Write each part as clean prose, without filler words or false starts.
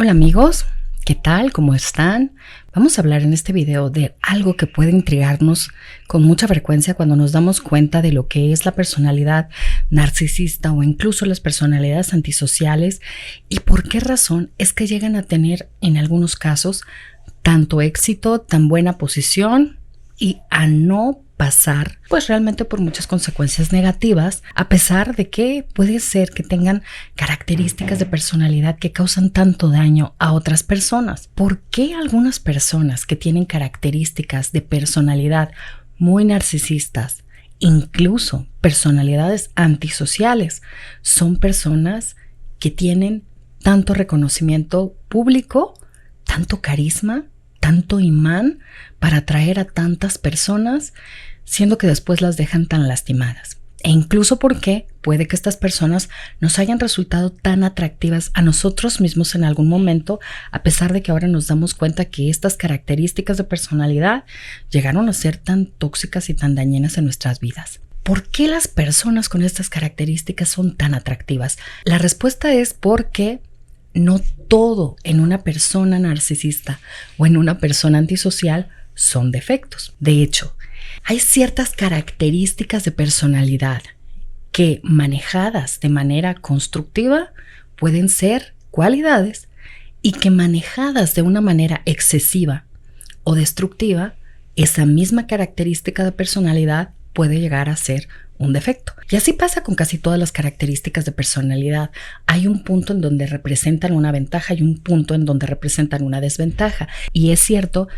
Hola amigos, ¿qué tal? ¿Cómo están? Vamos a hablar en este video de algo que puede intrigarnos con mucha frecuencia cuando nos damos cuenta de lo que es la personalidad narcisista o incluso las personalidades antisociales y por qué razón es que llegan a tener en algunos casos tanto éxito, tan buena posición y a no pasar pues realmente por muchas consecuencias negativas, a pesar de que puede ser que tengan características de personalidad que causan tanto daño a otras personas. ¿Por qué algunas personas que tienen características de personalidad muy narcisistas, incluso personalidades antisociales, son personas que tienen tanto reconocimiento público, tanto carisma, tanto imán para atraer a tantas personas, siendo que después las dejan tan lastimadas? E incluso porque puede que estas personas nos hayan resultado tan atractivas a nosotros mismos en algún momento, a pesar de que ahora nos damos cuenta que estas características de personalidad llegaron a ser tan tóxicas y tan dañinas en nuestras vidas. ¿Por qué las personas con estas características son tan atractivas? La respuesta es porque no todo en una persona narcisista o en una persona antisocial son defectos. De hecho, hay ciertas características de personalidad que, manejadas de manera constructiva, pueden ser cualidades y que manejadas de una manera excesiva o destructiva, esa misma característica de personalidad puede llegar a ser un defecto. Y así pasa con casi todas las características de personalidad. Hay un punto en donde representan una ventaja y un punto en donde representan una desventaja. Y es cierto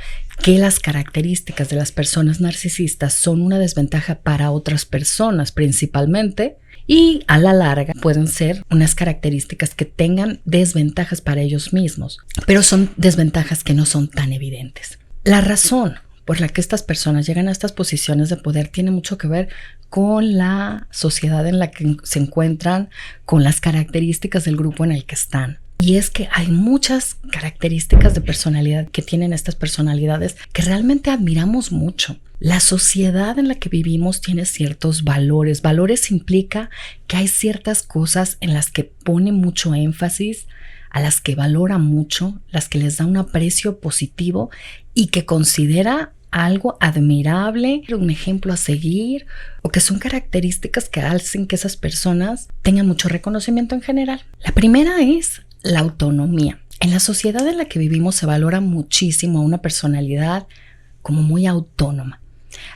que las características de las personas narcisistas son una desventaja para otras personas principalmente, y a la larga pueden ser unas características que tengan desventajas para ellos mismos, pero son desventajas que no son tan evidentes. La razón por la que estas personas llegan a estas posiciones de poder tiene mucho que ver con la sociedad en la que se encuentran, con las características del grupo en el que están. Y es que hay muchas características de personalidad que tienen estas personalidades que realmente admiramos mucho. La sociedad en la que vivimos tiene ciertos valores. Valores implica que hay ciertas cosas en las que pone mucho énfasis, a las que valora mucho, las que les da un aprecio positivo y que considera algo admirable, un ejemplo a seguir, o que son características que hacen que esas personas tengan mucho reconocimiento en general. La primera es la autonomía. En la sociedad en la que vivimos se valora muchísimo a una personalidad como muy autónoma.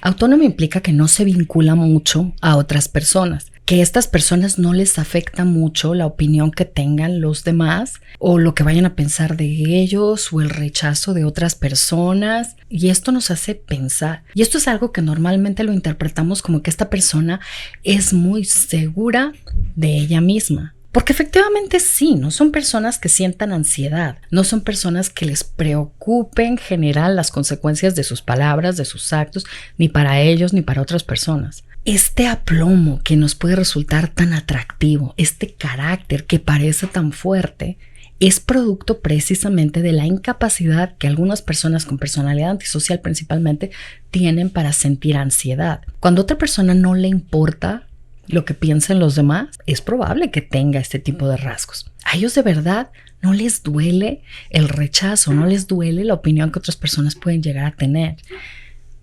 Autónoma implica que no se vincula mucho a otras personas, que a estas personas no les afecta mucho la opinión que tengan los demás o lo que vayan a pensar de ellos o el rechazo de otras personas, y esto nos hace pensar, y esto es algo que normalmente lo interpretamos como que esta persona es muy segura de ella misma. Porque efectivamente sí, no son personas que sientan ansiedad, no son personas que les preocupe en general las consecuencias de sus palabras, de sus actos, ni para ellos ni para otras personas. Este aplomo que nos puede resultar tan atractivo, este carácter que parece tan fuerte, es producto precisamente de la incapacidad que algunas personas con personalidad antisocial principalmente tienen para sentir ansiedad. Cuando a otra persona no le importa lo que piensen los demás, es probable que tenga este tipo de rasgos. A ellos de verdad no les duele el rechazo, no les duele la opinión que otras personas pueden llegar a tener.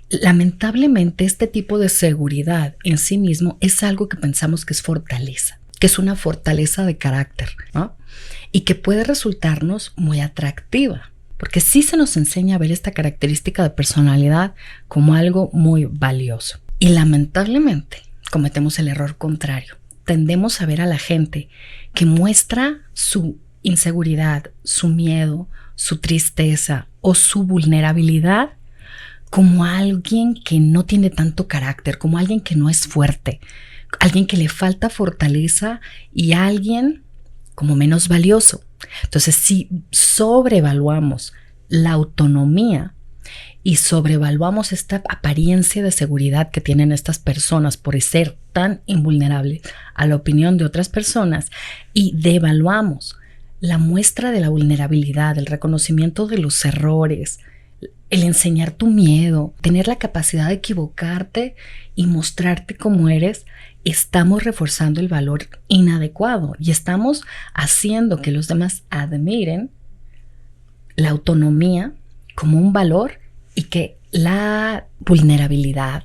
Lamentablemente, este tipo de seguridad en sí mismo es algo que pensamos que es fortaleza, que es una fortaleza de carácter, ¿no? Y que puede resultarnos muy atractiva, porque sí se nos enseña a ver esta característica de personalidad como algo muy valioso. Y lamentablemente cometemos el error contrario. Tendemos a ver a la gente que muestra su inseguridad, su miedo, su tristeza o su vulnerabilidad como alguien que no tiene tanto carácter, como alguien que no es fuerte, alguien que le falta fortaleza y alguien como menos valioso. Entonces, si sobrevaluamos la autonomía y sobrevaluamos esta apariencia de seguridad que tienen estas personas por ser tan invulnerables a la opinión de otras personas, y devaluamos la muestra de la vulnerabilidad, el reconocimiento de los errores, el enseñar tu miedo, tener la capacidad de equivocarte y mostrarte como eres, estamos reforzando el valor inadecuado y estamos haciendo que los demás admiren la autonomía como un valor y que la vulnerabilidad,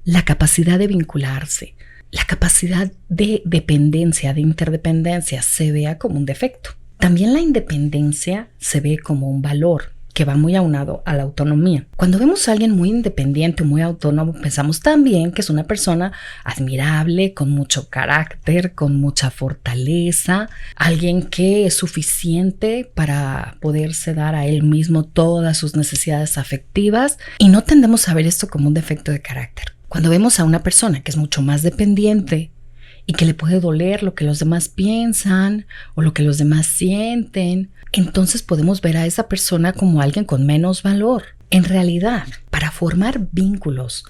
la capacidad de vincularse, la capacidad de dependencia, de interdependencia se vea como un defecto. También la independencia se ve como un valor que va muy aunado a la autonomía. Cuando vemos a alguien muy independiente, muy autónomo, pensamos también que es una persona admirable, con mucho carácter, con mucha fortaleza, alguien que es suficiente para poderse dar a él mismo todas sus necesidades afectivas, y no tendemos a ver esto como un defecto de carácter. Cuando vemos a una persona que es mucho más dependiente y que le puede doler lo que los demás piensan o lo que los demás sienten, entonces podemos ver a esa persona como alguien con menos valor. En realidad, para formar vínculos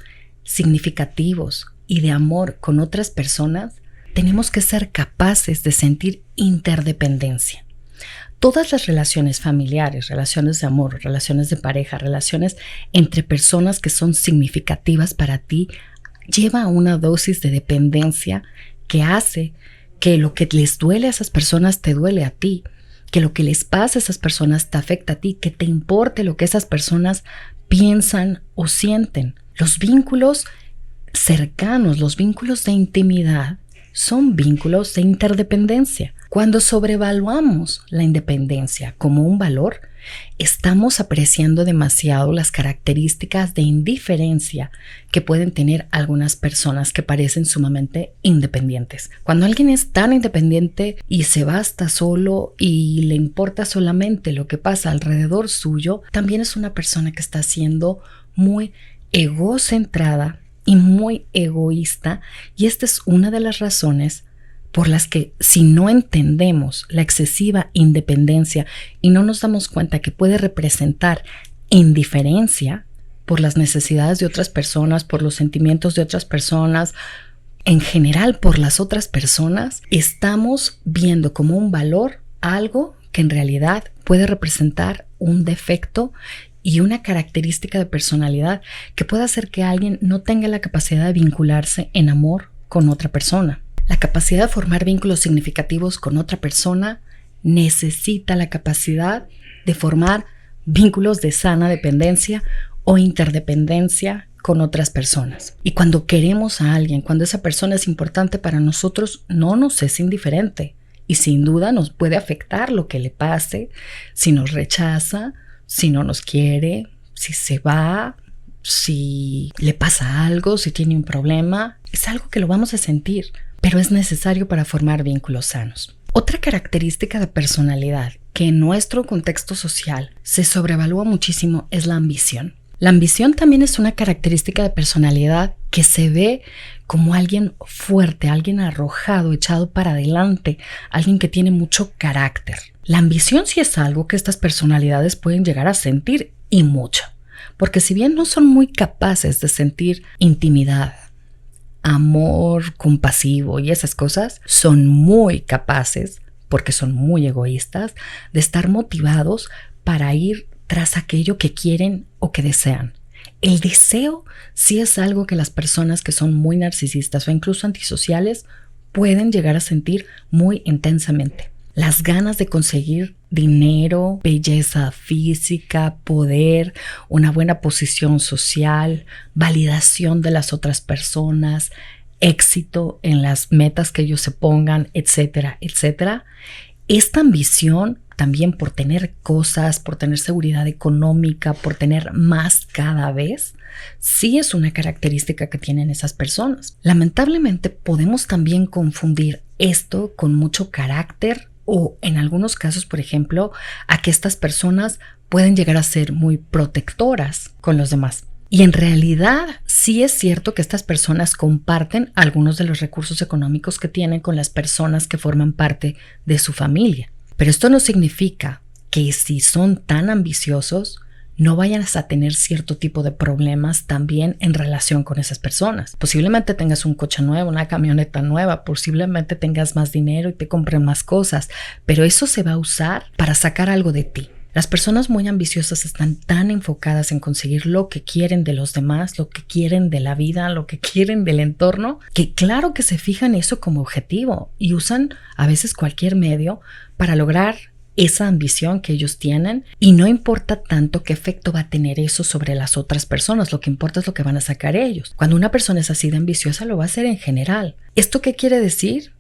significativos y de amor con otras personas, tenemos que ser capaces de sentir interdependencia. Todas las relaciones familiares, relaciones de amor, relaciones de pareja, relaciones entre personas que son significativas para ti, lleva a una dosis de dependencia que hace que lo que les duele a esas personas te duele a ti, que lo que les pasa a esas personas te afecta a ti, que te importe lo que esas personas piensan o sienten. Los vínculos cercanos, los vínculos de intimidad, son vínculos de interdependencia. Cuando sobrevaluamos la independencia como un valor, estamos apreciando demasiado las características de indiferencia que pueden tener algunas personas que parecen sumamente independientes. Cuando alguien es tan independiente y se basta solo y le importa solamente lo que pasa alrededor suyo, también es una persona que está siendo muy egocentrada y muy egoísta, y esta es una de las razones por las que, si no entendemos la excesiva independencia y no nos damos cuenta que puede representar indiferencia por las necesidades de otras personas, por los sentimientos de otras personas, en general por las otras personas, estamos viendo como un valor algo que en realidad puede representar un defecto y una característica de personalidad que puede hacer que alguien no tenga la capacidad de vincularse en amor con otra persona. La capacidad de formar vínculos significativos con otra persona necesita la capacidad de formar vínculos de sana dependencia o interdependencia con otras personas. Y cuando queremos a alguien, cuando esa persona es importante para nosotros, no nos es indiferente. Y sin duda nos puede afectar lo que le pase, si nos rechaza, si no nos quiere, si se va, si le pasa algo, si tiene un problema. Es algo que lo vamos a sentir, pero es necesario para formar vínculos sanos. Otra característica de personalidad que en nuestro contexto social se sobrevalúa muchísimo es la ambición. La ambición también es una característica de personalidad que se ve como alguien fuerte, alguien arrojado, echado para adelante, alguien que tiene mucho carácter. La ambición sí es algo que estas personalidades pueden llegar a sentir, y mucho, porque si bien no son muy capaces de sentir intimidad, amor compasivo y esas cosas, son muy capaces, porque son muy egoístas, de estar motivados para ir tras aquello que quieren o que desean. El deseo sí es algo que las personas que son muy narcisistas o incluso antisociales pueden llegar a sentir muy intensamente. Las ganas de conseguir dinero, belleza física, poder, una buena posición social, validación de las otras personas, éxito en las metas que ellos se pongan, etcétera, etcétera. Esta ambición también por tener cosas, por tener seguridad económica, por tener más cada vez, sí es una característica que tienen esas personas. Lamentablemente podemos también confundir esto con mucho carácter o en algunos casos, por ejemplo, a que estas personas pueden llegar a ser muy protectoras con los demás. Y en realidad sí es cierto que estas personas comparten algunos de los recursos económicos que tienen con las personas que forman parte de su familia. Pero esto no significa que si son tan ambiciosos no vayan a tener cierto tipo de problemas también en relación con esas personas. Posiblemente tengas un coche nuevo, una camioneta nueva, posiblemente tengas más dinero y te compren más cosas, pero eso se va a usar para sacar algo de ti. Las personas muy ambiciosas están tan enfocadas en conseguir lo que quieren de los demás, lo que quieren de la vida, lo que quieren del entorno, que claro que se fijan eso como objetivo y usan a veces cualquier medio para lograr esa ambición que ellos tienen y no importa tanto qué efecto va a tener eso sobre las otras personas, lo que importa es lo que van a sacar ellos. Cuando una persona es así de ambiciosa lo va a hacer en general. ¿Esto qué quiere decir?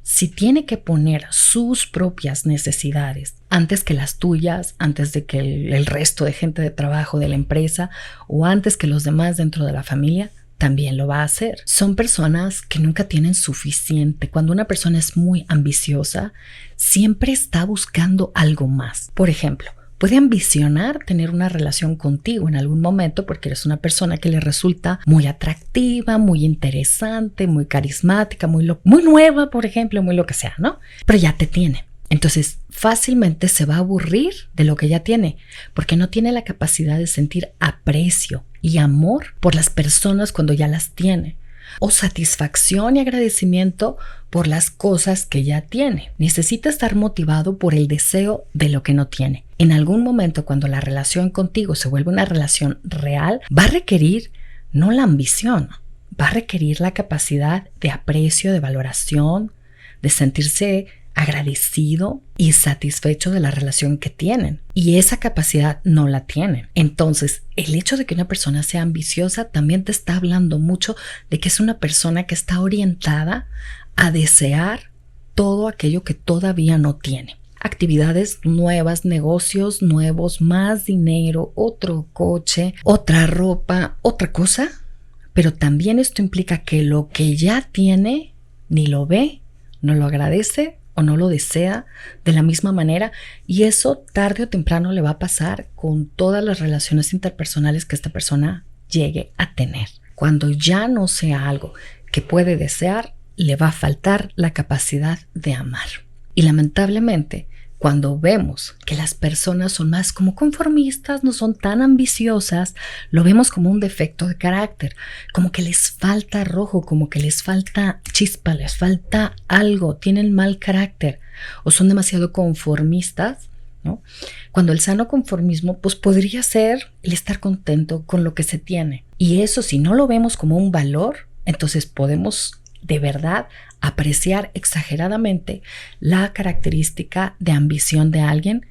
Si tiene que poner sus propias necesidades antes que las tuyas, antes de que el resto de gente de trabajo de la empresa o antes que los demás dentro de la familia, también lo va a hacer. Son personas que nunca tienen suficiente. Cuando una persona es muy ambiciosa, siempre está buscando algo más. Por ejemplo, puede ambicionar tener una relación contigo en algún momento porque eres una persona que le resulta muy atractiva, muy interesante, muy carismática, muy nueva, por ejemplo, muy lo que sea, ¿no? Pero ya te tiene. Entonces, fácilmente se va a aburrir de lo que ya tiene porque no tiene la capacidad de sentir aprecio y amor por las personas cuando ya las tiene, o satisfacción y agradecimiento por las cosas que ya tiene. Necesita estar motivado por el deseo de lo que no tiene. En algún momento, cuando la relación contigo se vuelve una relación real, va a requerir no la ambición, va a requerir la capacidad de aprecio, de valoración, de sentirse agradecido y satisfecho de la relación que tienen, y esa capacidad no la tienen. Entonces, el hecho de que una persona sea ambiciosa también te está hablando mucho de que es una persona que está orientada a desear todo aquello que todavía no tiene. Actividades nuevas, negocios nuevos, más dinero, otro coche, otra ropa, otra cosa, pero también esto implica que lo que ya tiene ni lo ve, no lo agradece o no lo desea de la misma manera, y eso tarde o temprano le va a pasar con todas las relaciones interpersonales que esta persona llegue a tener. Cuando ya no sea algo que puede desear, le va a faltar la capacidad de amar. Y lamentablemente, cuando vemos que las personas son más como conformistas, no son tan ambiciosas, lo vemos como un defecto de carácter, como que les falta rojo, como que les falta chispa, les falta algo, tienen mal carácter o son demasiado conformistas, ¿no? Cuando el sano conformismo pues podría ser el estar contento con lo que se tiene. Y eso, si no lo vemos como un valor, entonces podemos de verdad apreciar exageradamente la característica de ambición de alguien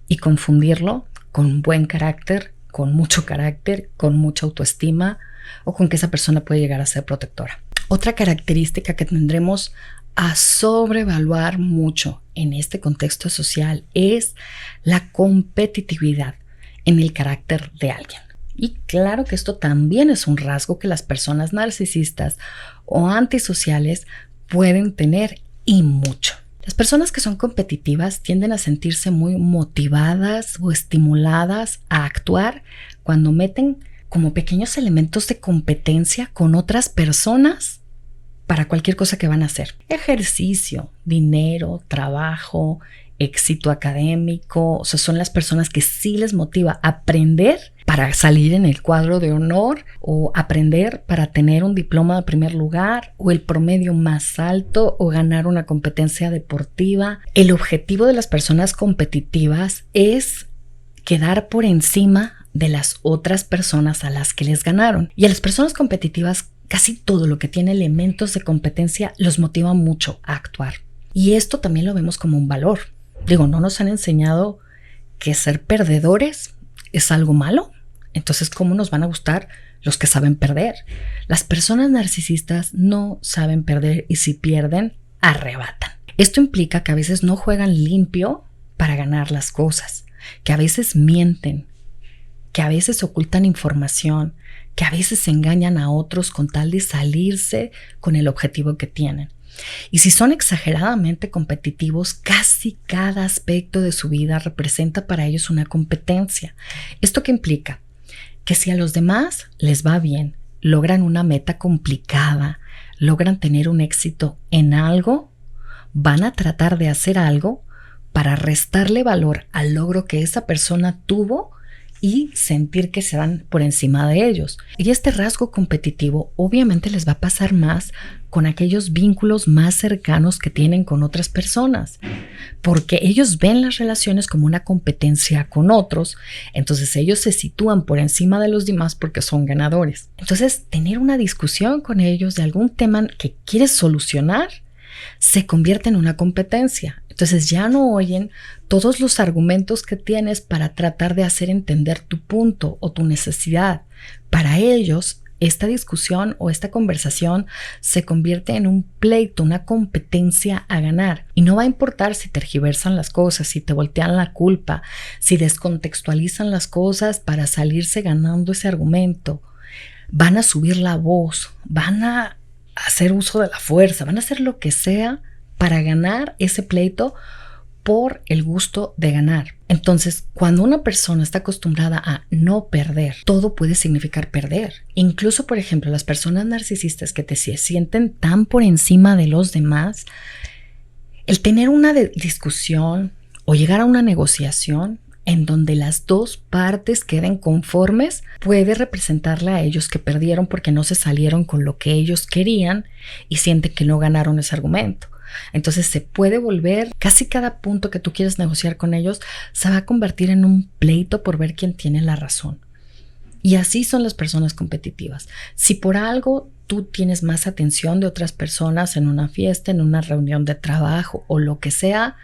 y confundirlo con buen carácter, con mucho carácter, con mucha autoestima o con que esa persona puede llegar a ser protectora. Otra característica que tendremos a sobrevaluar mucho en este contexto social es la competitividad en el carácter de alguien. Y claro que esto también es un rasgo que las personas narcisistas o antisociales pueden tener, y mucho. Las personas que son competitivas tienden a sentirse muy motivadas o estimuladas a actuar cuando meten como pequeños elementos de competencia con otras personas para cualquier cosa que van a hacer. Ejercicio, dinero, trabajo, éxito académico. O sea, son las personas que sí les motiva aprender para salir en el cuadro de honor, o aprender para tener un diploma de primer lugar o el promedio más alto o ganar una competencia deportiva. El objetivo de las personas competitivas es quedar por encima de las otras personas a las que les ganaron. Y a las personas competitivas casi todo lo que tiene elementos de competencia los motiva mucho a actuar. Y esto también lo vemos como un valor. Digo, no nos han enseñado que ser perdedores es algo malo. Entonces, ¿cómo nos van a gustar los que saben perder? Las personas narcisistas no saben perder y si pierden, arrebatan. Esto implica que a veces no juegan limpio para ganar las cosas, que a veces mienten, que a veces ocultan información, que a veces engañan a otros con tal de salirse con el objetivo que tienen. Y si son exageradamente competitivos, casi cada aspecto de su vida representa para ellos una competencia. ¿Esto qué implica? Que si a los demás les va bien, logran una meta complicada, logran tener un éxito en algo, van a tratar de hacer algo para restarle valor al logro que esa persona tuvo y sentir que se van por encima de ellos. Y este rasgo competitivo obviamente les va a pasar más con aquellos vínculos más cercanos que tienen con otras personas, porque ellos ven las relaciones como una competencia con otros, entonces ellos se sitúan por encima de los demás porque son ganadores. Entonces, tener una discusión con ellos de algún tema que quieres solucionar se convierte en una competencia. Entonces ya no oyen todos los argumentos que tienes para tratar de hacer entender tu punto o tu necesidad. Para ellos, esta discusión o esta conversación se convierte en un pleito, una competencia a ganar. Y no va a importar si tergiversan las cosas, si te voltean la culpa, si descontextualizan las cosas para salirse ganando ese argumento. Van a subir la voz, van a hacer uso de la fuerza, van a hacer lo que sea para ganar ese pleito por el gusto de ganar. Entonces, cuando una persona está acostumbrada a no perder, todo puede significar perder. Incluso, por ejemplo, las personas narcisistas que se sienten tan por encima de los demás, el tener una discusión o llegar a una negociación en donde las dos partes queden conformes puede representarle a ellos que perdieron porque no se salieron con lo que ellos querían y sienten que no ganaron ese argumento. Entonces se puede volver, casi cada punto que tú quieres negociar con ellos se va a convertir en un pleito por ver quién tiene la razón. Y así son las personas competitivas. Si por algo tú tienes más atención de otras personas en una fiesta, en una reunión de trabajo o lo que sea,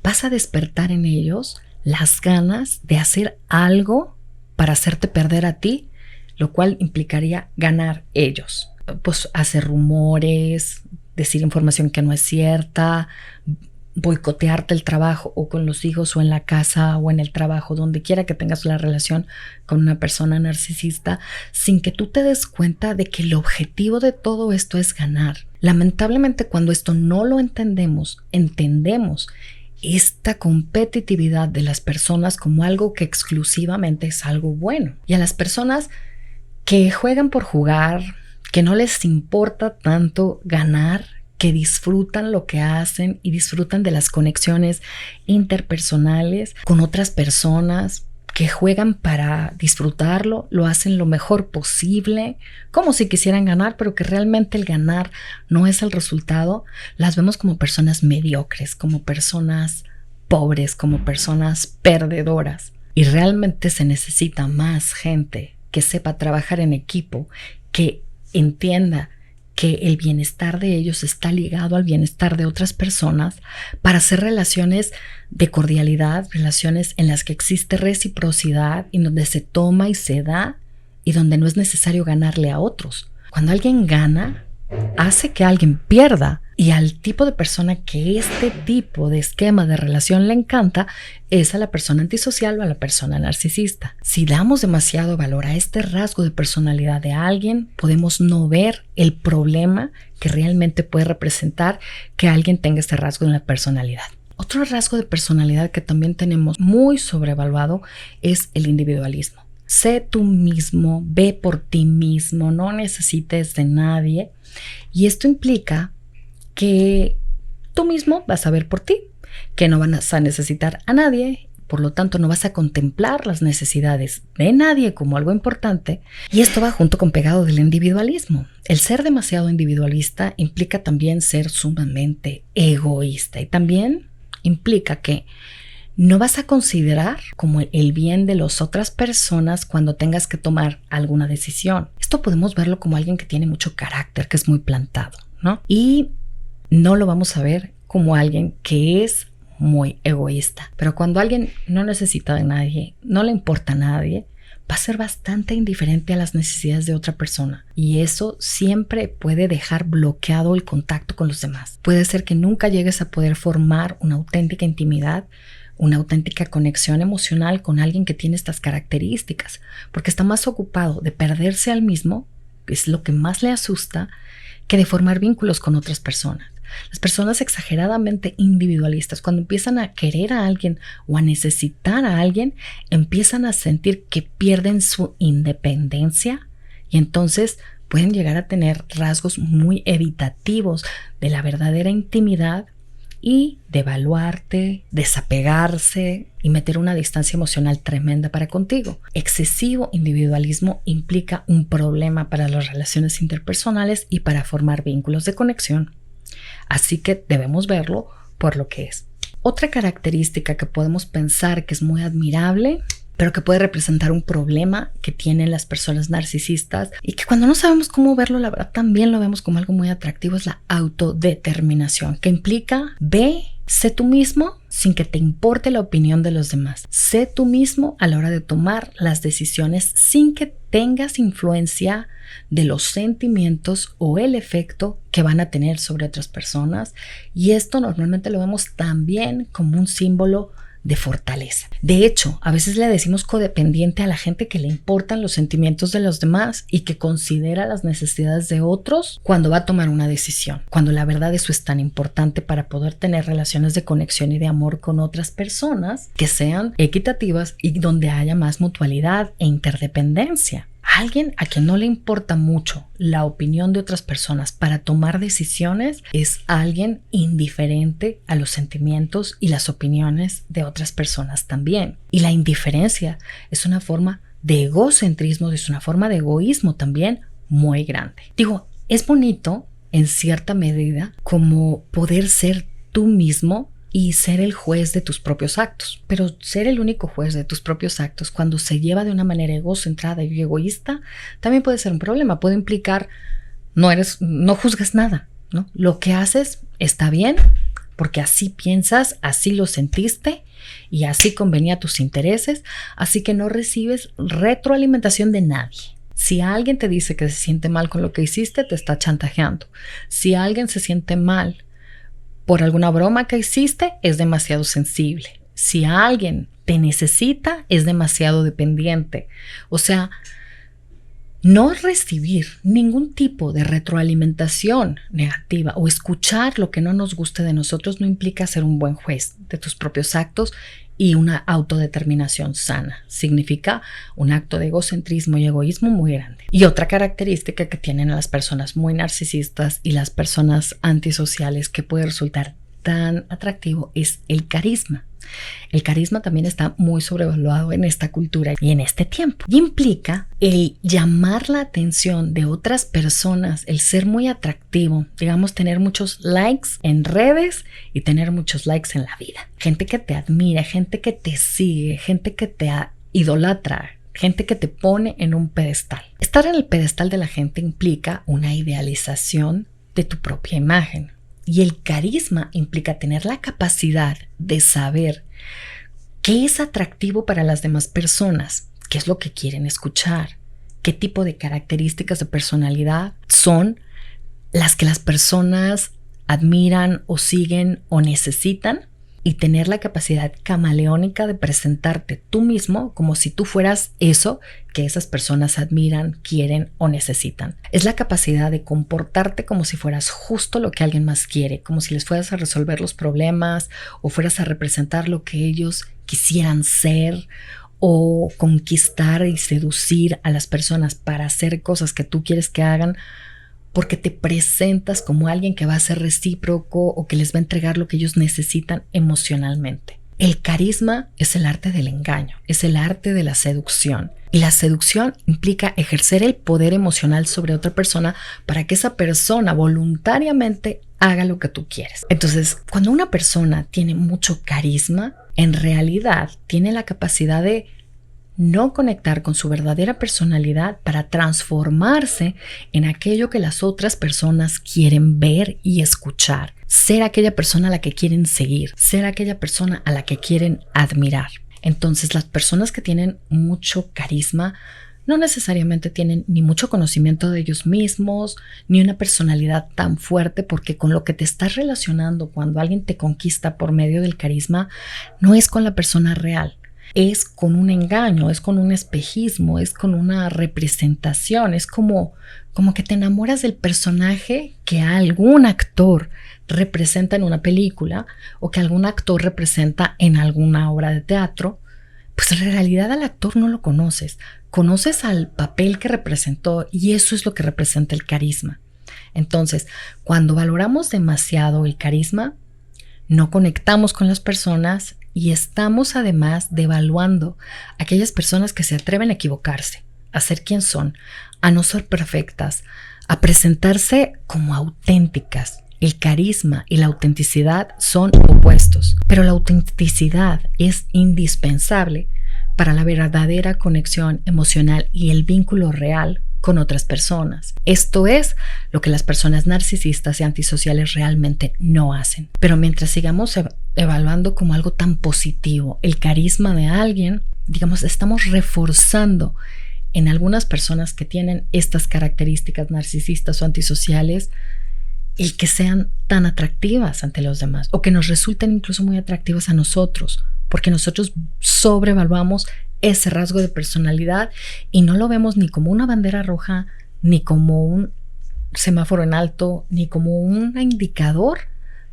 vas a despertar en ellos las ganas de hacer algo para hacerte perder a ti, lo cual implicaría ganar ellos. Pues hacer rumores, decir información que no es cierta, boicotearte el trabajo o con los hijos o en la casa o en el trabajo, donde quiera que tengas la relación con una persona narcisista, sin que tú te des cuenta de que el objetivo de todo esto es ganar. Lamentablemente, cuando esto no lo entendemos esta competitividad de las personas como algo que exclusivamente es algo bueno. Y a las personas que juegan por jugar, que no les importa tanto ganar, que disfrutan lo que hacen y disfrutan de las conexiones interpersonales con otras personas, que juegan para disfrutarlo, lo hacen lo mejor posible, como si quisieran ganar, pero que realmente el ganar no es el resultado, las vemos como personas mediocres, como personas pobres, como personas perdedoras. Y realmente se necesita más gente que sepa trabajar en equipo, que entienda que el bienestar de ellos está ligado al bienestar de otras personas para hacer relaciones de cordialidad, relaciones en las que existe reciprocidad y donde se toma y se da y donde no es necesario ganarle a otros. Cuando alguien gana, hace que alguien pierda, y al tipo de persona que este tipo de esquema de relación le encanta es a la persona antisocial o a la persona narcisista. Si damos demasiado valor a este rasgo de personalidad de alguien, podemos no ver el problema que realmente puede representar que alguien tenga este rasgo en la personalidad. Otro rasgo de personalidad que también tenemos muy sobrevaluado es el individualismo. Sé tú mismo, ve por ti mismo, no necesites de nadie. Y esto implica que tú mismo vas a ver por ti, que no vas a necesitar a nadie, por lo tanto no vas a contemplar las necesidades de nadie como algo importante. Y esto va junto con pegado del individualismo. El ser demasiado individualista implica también ser sumamente egoísta y también implica que no vas a considerar como el bien de las otras personas cuando tengas que tomar alguna decisión. Esto podemos verlo como alguien que tiene mucho carácter, que es muy plantado, ¿no? Y no lo vamos a ver como alguien que es muy egoísta. Pero cuando alguien no necesita de nadie, no le importa a nadie, va a ser bastante indiferente a las necesidades de otra persona. Y eso siempre puede dejar bloqueado el contacto con los demás. Puede ser que nunca llegues a poder formar una auténtica intimidad, una auténtica conexión emocional con alguien que tiene estas características, porque está más ocupado de perderse al mismo, que es lo que más le asusta, que de formar vínculos con otras personas. Las personas exageradamente individualistas, cuando empiezan a querer a alguien o a necesitar a alguien, empiezan a sentir que pierden su independencia y entonces pueden llegar a tener rasgos muy evitativos de la verdadera intimidad y de evaluarte, desapegarse y meter una distancia emocional tremenda para contigo. Excesivo individualismo implica un problema para las relaciones interpersonales y para formar vínculos de conexión. Así que debemos verlo por lo que es. Otra característica que podemos pensar que es muy admirable pero que puede representar un problema que tienen las personas narcisistas y que cuando no sabemos cómo verlo, la verdad también lo vemos como algo muy atractivo, es la autodeterminación, que implica sé tú mismo sin que te importe la opinión de los demás. Sé tú mismo a la hora de tomar las decisiones sin que tengas influencia de los sentimientos o el efecto que van a tener sobre otras personas. Y esto normalmente lo vemos también como un símbolo de fortaleza. De hecho, a veces le decimos codependiente a la gente que le importan los sentimientos de los demás y que considera las necesidades de otros cuando va a tomar una decisión, cuando la verdad eso es tan importante para poder tener relaciones de conexión y de amor con otras personas que sean equitativas y donde haya más mutualidad e interdependencia. Alguien a quien no le importa mucho la opinión de otras personas para tomar decisiones es alguien indiferente a los sentimientos y las opiniones de otras personas también. Y la indiferencia es una forma de egocentrismo, es una forma de egoísmo también muy grande. Digo, es bonito en cierta medida como poder ser tú mismo y ser el juez de tus propios actos, pero ser el único juez de tus propios actos cuando se lleva de una manera egocentrada y egoísta también puede ser un problema. Puede implicar no juzgas nada, ¿no? Lo que haces está bien porque así piensas, así lo sentiste y así convenía a tus intereses, así que no recibes retroalimentación de nadie. Si alguien te dice que se siente mal con lo que hiciste, te está chantajeando. Si alguien se siente mal por alguna broma que hiciste, es demasiado sensible. Si alguien te necesita, es demasiado dependiente. O sea, no recibir ningún tipo de retroalimentación negativa o escuchar lo que no nos guste de nosotros no implica ser un buen juez de tus propios actos y una autodeterminación sana. Significa un acto de egocentrismo y egoísmo muy grande. Y otra característica que tienen las personas muy narcisistas y las personas antisociales que puede resultar tan atractivo es el carisma. El carisma también está muy sobrevaluado en esta cultura y en este tiempo. Y implica el llamar la atención de otras personas, el ser muy atractivo, digamos, tener muchos likes en redes y tener muchos likes en la vida. Gente que te admira, gente que te sigue, gente que te idolatra, gente que te pone en un pedestal. Estar en el pedestal de la gente implica una idealización de tu propia imagen. Y el carisma implica tener la capacidad de saber qué es atractivo para las demás personas, qué es lo que quieren escuchar, qué tipo de características de personalidad son las que las personas admiran o siguen o necesitan, y tener la capacidad camaleónica de presentarte tú mismo como si tú fueras eso que esas personas admiran, quieren o necesitan. Es la capacidad de comportarte como si fueras justo lo que alguien más quiere, como si les fueras a resolver los problemas o fueras a representar lo que ellos quisieran ser o conquistar y seducir a las personas para hacer cosas que tú quieres que hagan, porque te presentas como alguien que va a ser recíproco o que les va a entregar lo que ellos necesitan emocionalmente. El carisma es el arte del engaño, es el arte de la seducción. Y la seducción implica ejercer el poder emocional sobre otra persona para que esa persona voluntariamente haga lo que tú quieres. Entonces, cuando una persona tiene mucho carisma, en realidad tiene la capacidad de no conectar con su verdadera personalidad para transformarse en aquello que las otras personas quieren ver y escuchar. Ser aquella persona a la que quieren seguir, ser aquella persona a la que quieren admirar. Entonces, las personas que tienen mucho carisma no necesariamente tienen ni mucho conocimiento de ellos mismos, ni una personalidad tan fuerte, porque con lo que te estás relacionando cuando alguien te conquista por medio del carisma no es con la persona real. Es con un engaño, es con un espejismo, es con una representación, es como que te enamoras del personaje que algún actor representa en una película o que algún actor representa en alguna obra de teatro. Pues en realidad al actor no lo conoces, conoces al papel que representó y eso es lo que representa el carisma. Entonces, cuando valoramos demasiado el carisma, no conectamos con las personas y estamos además devaluando a aquellas personas que se atreven a equivocarse, a ser quien son, a no ser perfectas, a presentarse como auténticas. El carisma y la autenticidad son opuestos, pero la autenticidad es indispensable para la verdadera conexión emocional y el vínculo real con otras personas. Esto es lo que las personas narcisistas y antisociales realmente no hacen. Pero mientras sigamos evaluando como algo tan positivo el carisma de alguien, digamos, estamos reforzando en algunas personas que tienen estas características narcisistas o antisociales el que sean tan atractivas ante los demás o que nos resulten incluso muy atractivas a nosotros, porque nosotros sobrevaluamos ese rasgo de personalidad y no lo vemos ni como una bandera roja, ni como un semáforo en alto, ni como un indicador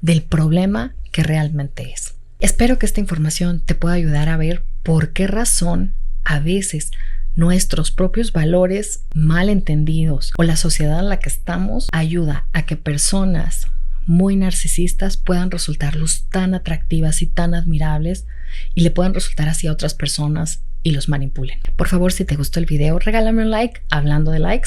del problema que realmente es. Espero que esta información te pueda ayudar a ver por qué razón a veces nuestros propios valores mal entendidos o la sociedad en la que estamos ayuda a que personas muy narcisistas puedan resultarlos tan atractivas y tan admirables y le puedan resultar así a otras personas y los manipulen. Por favor, si te gustó el video, regálame un like. Hablando de likes,